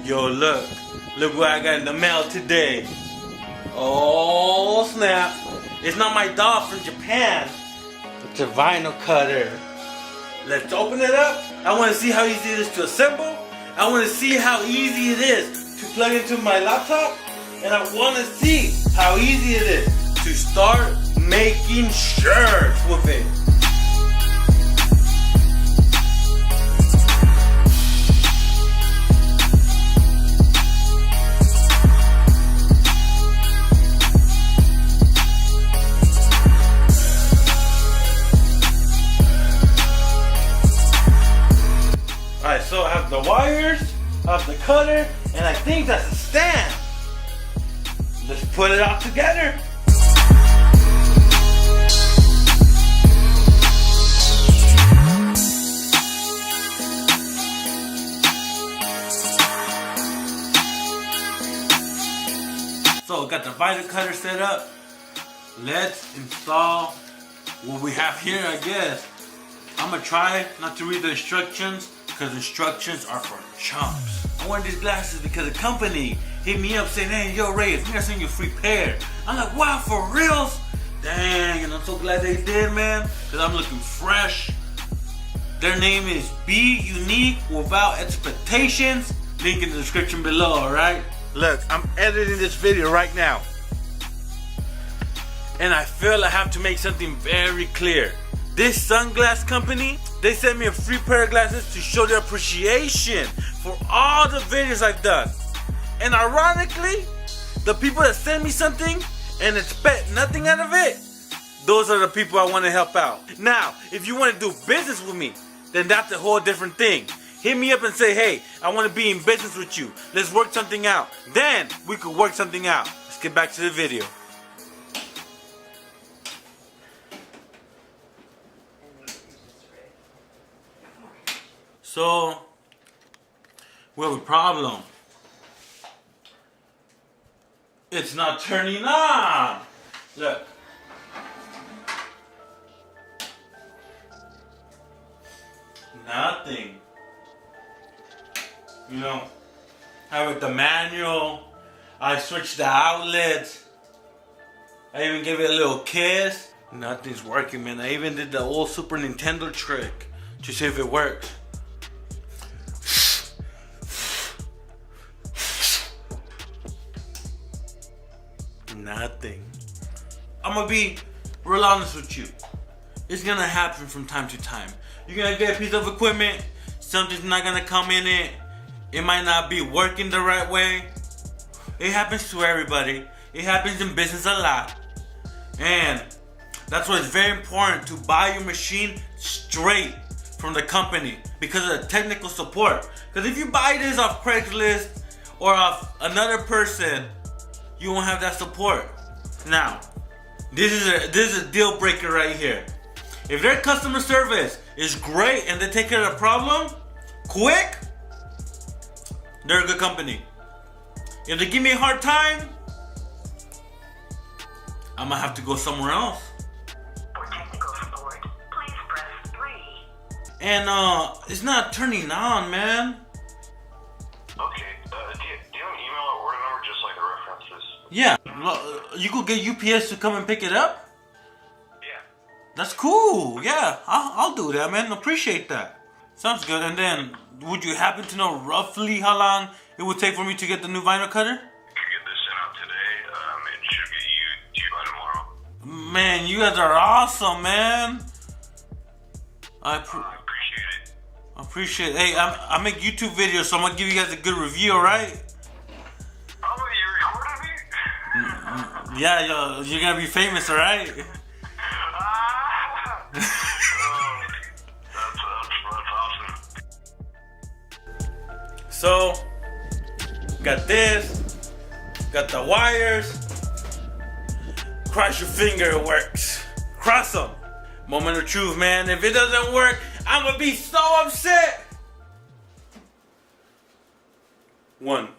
Yo, look what I got in the mail today. Oh snap! It's not my doll from Japan. It's a vinyl cutter. Let's open it up. I want to see how easy it is to assemble. I want to see how easy it is to plug into my laptop. And I want to see how easy it is to start making shirts with it. Alright, so I have the wires, I have the cutter, and I think that's a stand. Let's put it all together. So we got the vinyl cutter set up. Let's install what we have here, I guess. I'm gonna try not to read the instructions because instructions are for chumps. I wanted these glasses because the company hit me up saying, hey, yo, Ray, if we're gonna send you a free pair. I'm like, wow, for reals? Dang, and I'm so glad they did, man, because I'm looking fresh. Their name is Be Unique Without Expectations. Link in the description below, alright? Look, I'm editing this video right now. And I feel I have to make something very clear. This sunglass company, they sent me a free pair of glasses to show their appreciation for all the videos I've done. And ironically, the people that send me something and expect nothing out of it, those are the people I want to help out. Now, if you want to do business with me, then that's a whole different thing. Hit me up and say, hey, I want to be in business with you. Let's work something out. Then we could work something out. Let's get back to the video. So, we have a problem. It's not turning on. Look. Nothing. You know, I have the manual. I switched the outlets. I even gave it a little kiss. Nothing's working, man. I even did the old Super Nintendo trick to see if it works. Nothing. I'm gonna be real honest with you. It's gonna happen from time to time. You're gonna get a piece of equipment, something's not gonna come in it. It might not be working the right way. It happens to everybody. It happens in business a lot. And that's why it's very important to buy your machine straight from the company because of the technical support. Because if you buy this off Craigslist or off another person, you won't have that support. Now, this is a deal breaker right here. If their customer service is great and they take care of the problem quick, they're a good company. If they give me a hard time, I'm gonna have to go somewhere else. For technical support, please press 3. And it's not turning on, man. Okay, do you have an email or order number just so I can reference this? Yeah, you could get UPS to come and pick it up? Yeah. That's cool, yeah, I'll do that, man, appreciate that. Sounds good, and then, would you happen to know roughly how long it would take for me to get the new vinyl cutter? Could get this sent out today, and should get to you by tomorrow. Man, you guys are awesome, man. I appreciate it. Hey, I make YouTube videos, so I'm gonna give you guys a good review, alright? Oh, you recorded me? Yeah, you're gonna be famous, alright? That's awesome. So, got this, got the wires. Cross your finger it works. Cross them. Moment of truth, man. If it doesn't work, I'm gonna be so upset. 1.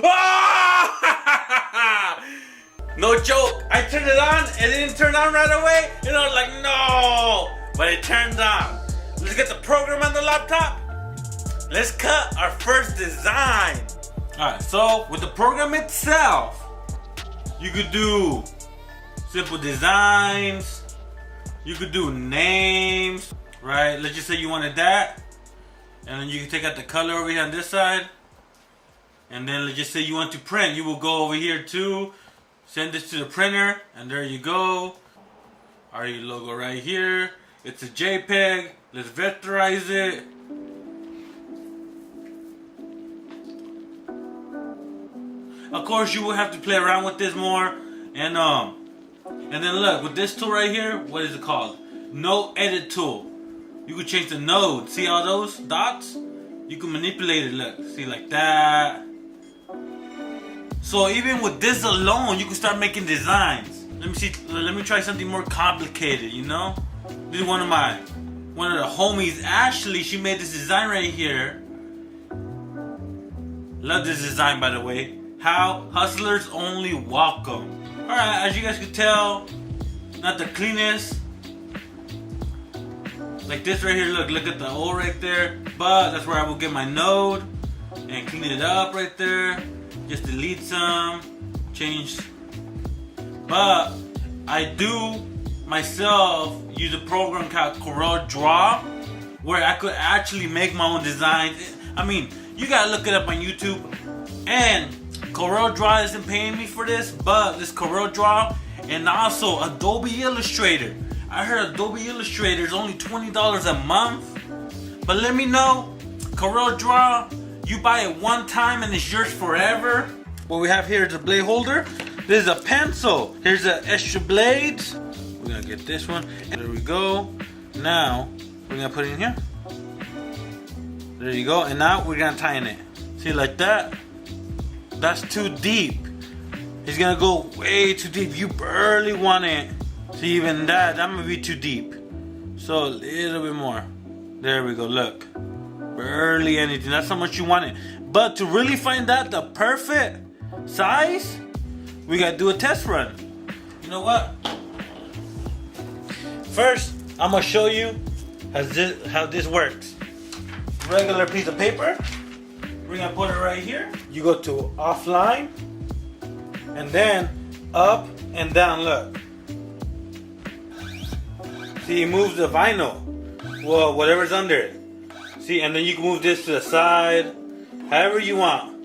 Ah! No joke. I turned it on. It didn't turn on right away. And I was like, no. But it turned on. Let's got the program on the laptop. Let's cut our first design. Alright, so with the program itself, you could do simple designs. You could do names, right? Let's just say you wanted that. And then you can take out the color over here on this side. And then let's just say you want to print. You will go over here too. Send this to the printer. And there you go. Our logo right here. It's a JPEG. Let's vectorize it. Of course, you will have to play around with this more. And then look, with this tool right here, what is it called? Node edit tool. You can change the node. See all those dots? You can manipulate it, look. See, like that. So even with this alone, you can start making designs. Let me see, let me try something more complicated, you know? This is one of the homies, Ashley, she made this design right here. Love this design, by the way. How hustlers only welcome. Alright, as you guys can tell, not the cleanest. Like this right here, look at the O right there. But that's where I will get my node and clean it up right there. Just delete some, change. But I do myself use a program called CorelDRAW where I could actually make my own designs. I mean, you gotta look it up on YouTube. And CorelDRAW isn't paying me for this, but this CorelDRAW and also Adobe Illustrator. I heard Adobe Illustrator is only $20 a month. But let me know, CorelDRAW, you buy it one time and it's yours forever. What we have here is a blade holder. This is a pencil. Here's the extra blades. We're gonna get this one. And there we go. Now, we're gonna put it in here. There you go. And now we're gonna tie in it. See, like that? That's too deep. It's gonna go way too deep. You barely want it. See, even that might be too deep. So a little bit more. There we go, look. Barely anything. That's how much you want it. But to really find out the perfect size, we gotta do a test run. You know what? First, I'm gonna show you how this works. Regular piece of paper. We're gonna put it right here. You go to offline, and then up and down, look. See, it moves the vinyl. Well, whatever's under it. See, and then you can move this to the side, however you want.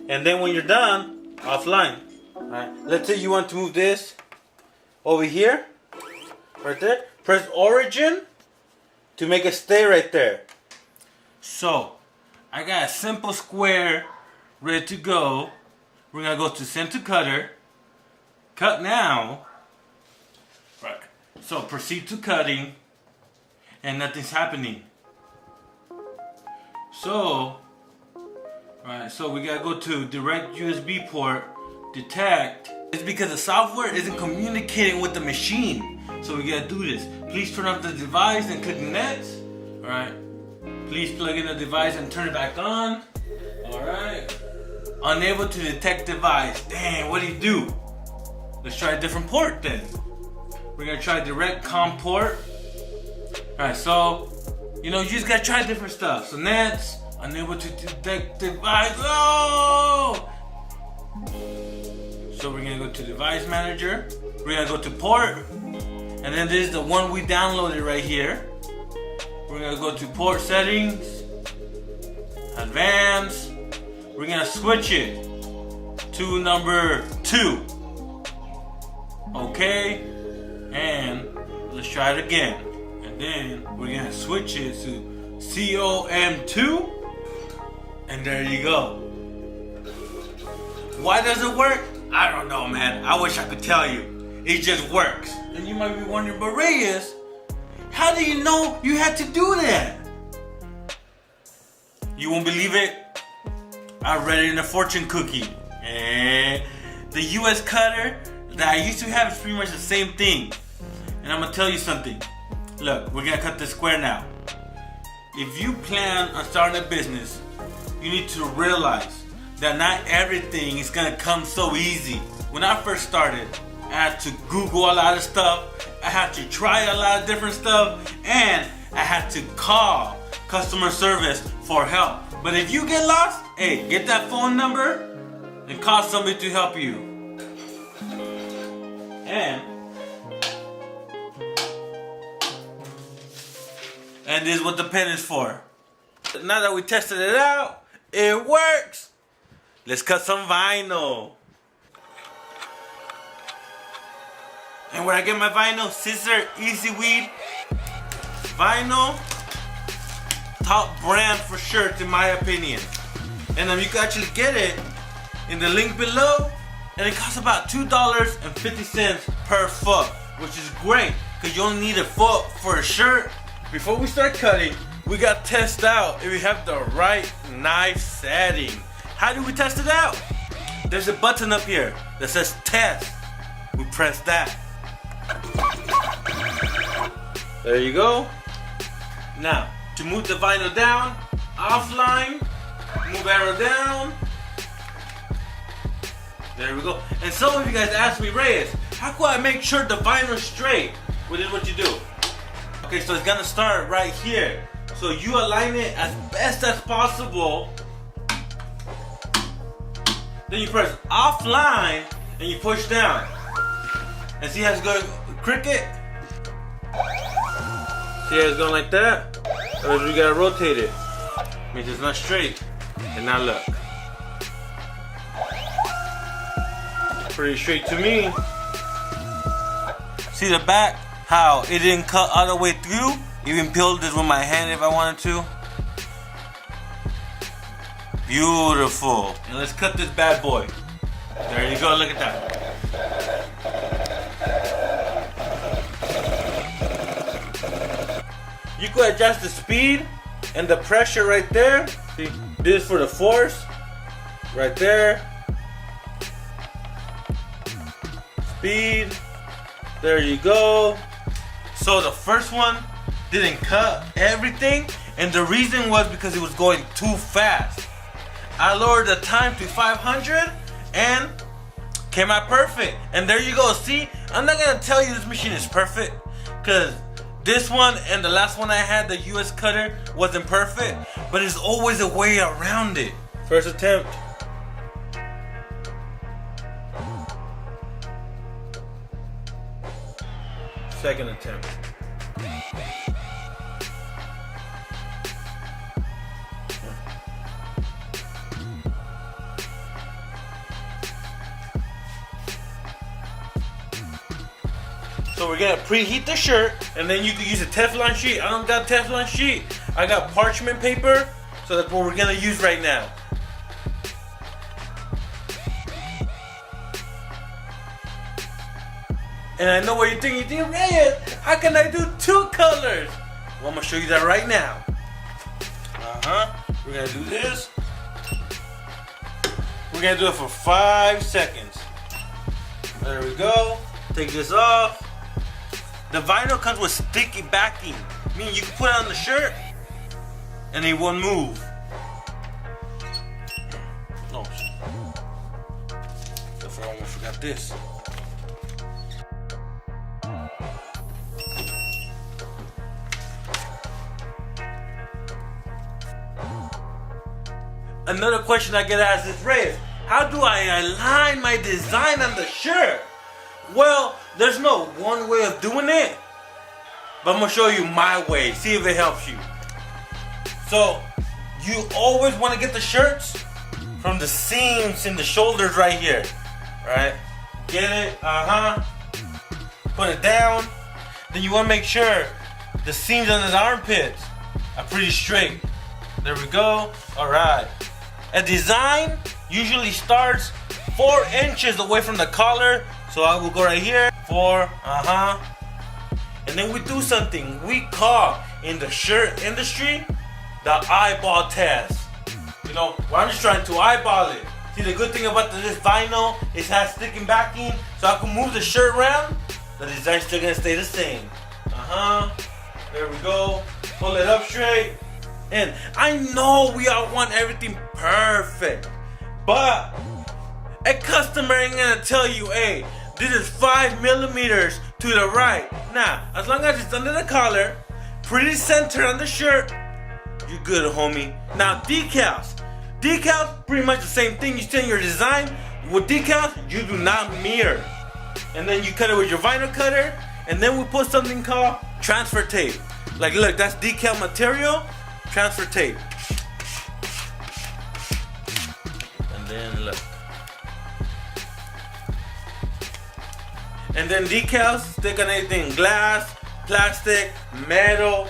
And then when you're done, offline. Alright, let's say you want to move this over here, right there. Press origin to make it stay right there. So, I got a simple square ready to go. We're gonna go to send to cutter. Cut now. Right. So proceed to cutting. And nothing's happening. So, right, so we gotta go to direct USB port, detect. It's because the software isn't communicating with the machine. So we gotta do this. Please turn off the device and click next. Alright. Please plug in the device and turn it back on. Alright. Unable to detect device. Dang, what do you do? Let's try a different port then. We're gonna try direct COM port. Alright, so, you know, you just gotta try different stuff. So next, unable to detect device. Oh! So we're gonna go to device manager. We're gonna go to port. And then this is the one we downloaded right here. We're gonna go to port settings, advanced. We're gonna switch it to number 2. Okay, and let's try it again. And then we're gonna switch it to COM2, and there you go. Why does it work? I don't know, man. I wish I could tell you. It just works. And you might be wondering, but Reyes, how do you know you had to do that? You won't believe it? I read it in a fortune cookie. The US cutter that I used to have is pretty much the same thing. And I'm gonna tell you something. Look, we're gonna cut this square now. If you plan on starting a business, you need to realize that not everything is gonna come so easy. When I first started, I had to Google a lot of stuff. I had to try a lot of different stuff. And I had to call customer service for help. But if you get lost, hey, get that phone number and call somebody to help you. And this is what the pen is for. Now that we tested it out, it works. Let's cut some vinyl. And where I get my vinyl, Scissor Easy Weed vinyl, top brand for shirts in my opinion. And you can actually get it in the link below, and it costs about $2.50 per foot, which is great because you only need a foot for a shirt. Before we start cutting, we got to test out if we have the right knife setting. How do we test it out? There's a button up here that says test. We press that. There you go. Now, to move the vinyl down, offline, move arrow down. There we go. And some of you guys asked me, Reyes, how could I make sure the vinyl is straight? Well, this is what you do. Okay, so it's gonna start right here. So you align it as best as possible. Then you press offline and you push down. And see how it's going cricket? See how it's going like that? Or we gotta rotate it. Means it's not straight. And now look. Pretty straight to me. See the back? How it didn't cut all the way through? Even peeled this with my hand if I wanted to. Beautiful. And let's cut this bad boy. There you go, look at that. You could adjust the speed and the pressure right there. See, this is for the force. Right there. Speed. There you go. So the first one didn't cut everything, and the reason was because it was going too fast. I lowered the time to 500 and came out perfect. And there you go. See, I'm not gonna tell you this machine is perfect because this one and the last one I had, the US cutter, wasn't perfect, but there's always a way around it. First attempt. Second attempt. So we're gonna preheat the shirt, and then you can use a Teflon sheet. I don't got Teflon sheet. I got parchment paper, so that's what we're gonna use right now. And I know what you're thinking. You're thinking, Reyes, how can I do two colors? Well, I'm gonna show you that right now. We're gonna do this. We're gonna do it for 5 seconds. There we go. Take this off. The vinyl comes with sticky backing, meaning you can put it on the shirt and it won't move. Oh, I almost forgot this. Another question I get asked is, Reyes, how do I align my design on the shirt? Well, there's no one way of doing it, but I'm gonna show you my way, see if it helps you. So, you always wanna get the shirts from the seams in the shoulders right here, right? Get it, put it down. Then you wanna make sure the seams under the armpits are pretty straight. There we go, all right. A design usually starts 4 inches away from the collar. So I will go right here, 4, and then we do something we call in the shirt industry, the eyeball test. You know, well, I'm just trying to eyeball it. See, the good thing about this vinyl is it has sticking backing, so I can move the shirt around, the design's still gonna stay the same. There we go, pull it up straight. And I know we all want everything perfect, but a customer ain't gonna tell you, hey, this is 5 millimeters to the right. Now, as long as it's under the collar, pretty center on the shirt, you good, homie. Now decals. Decals, pretty much the same thing. You send your design. With decals, you do not mirror. And then you cut it with your vinyl cutter. And then we put something called transfer tape. Like, look, that's decal material, transfer tape. And then look. And then decals, stick on anything, glass, plastic, metal.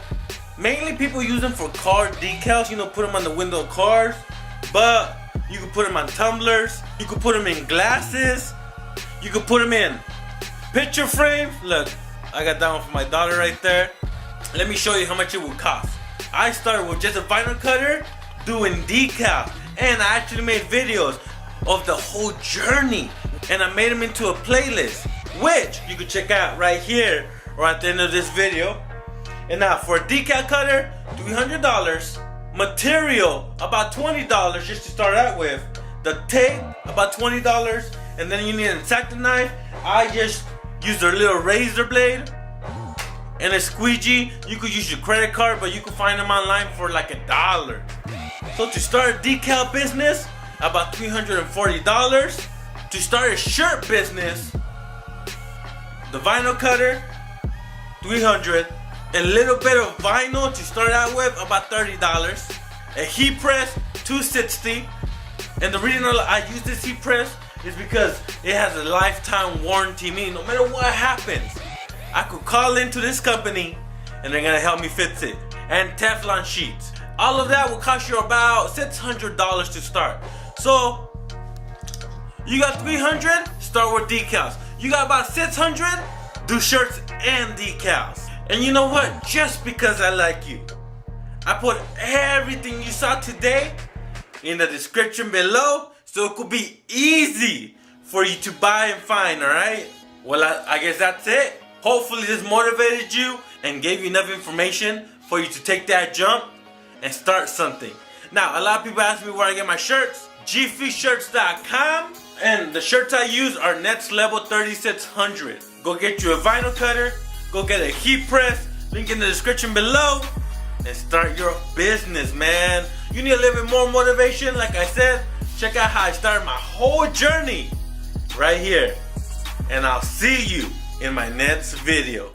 Mainly people use them for car decals, you know, put them on the window of cars. But you can put them on tumblers, you can put them in glasses, you can put them in picture frames. Look, I got that one for my daughter right there. Let me show you how much it would cost. I started with just a vinyl cutter doing decals, and I actually made videos of the whole journey, and I made them into a playlist, which you can check out right here or at the end of this video. And now for a decal cutter, $300. Material, about $20 just to start out with. The tape, about $20. And then you need an X-Acto knife. I just used a little razor blade and a squeegee. You could use your credit card, but you can find them online for like $1. So to start a decal business, about $340. To start a shirt business, the vinyl cutter, $300. A little bit of vinyl to start out with, about $30. A heat press, $260. And the reason I use this heat press is because it has a lifetime warranty, meaning no matter what happens, I could call into this company and they're gonna help me fix it. And Teflon sheets. All of that will cost you about $600 to start. So you got $300, start with decals. You got about $600, do shirts and decals. And you know what? Just because I like you, I put everything you saw today in the description below, so it could be easy for you to buy and find, alright? Well, I guess that's it. Hopefully this motivated you and gave you enough information for you to take that jump and start something. Now, a lot of people ask me where I get my shirts. GFreeShirts.com. And the shirts I use are Next Level 3600. Go get you a vinyl cutter. Go get a heat press, link in the description below, and start your business, man. You need a little bit more motivation, like I said, check out how I started my whole journey right here. And I'll see you in my next video.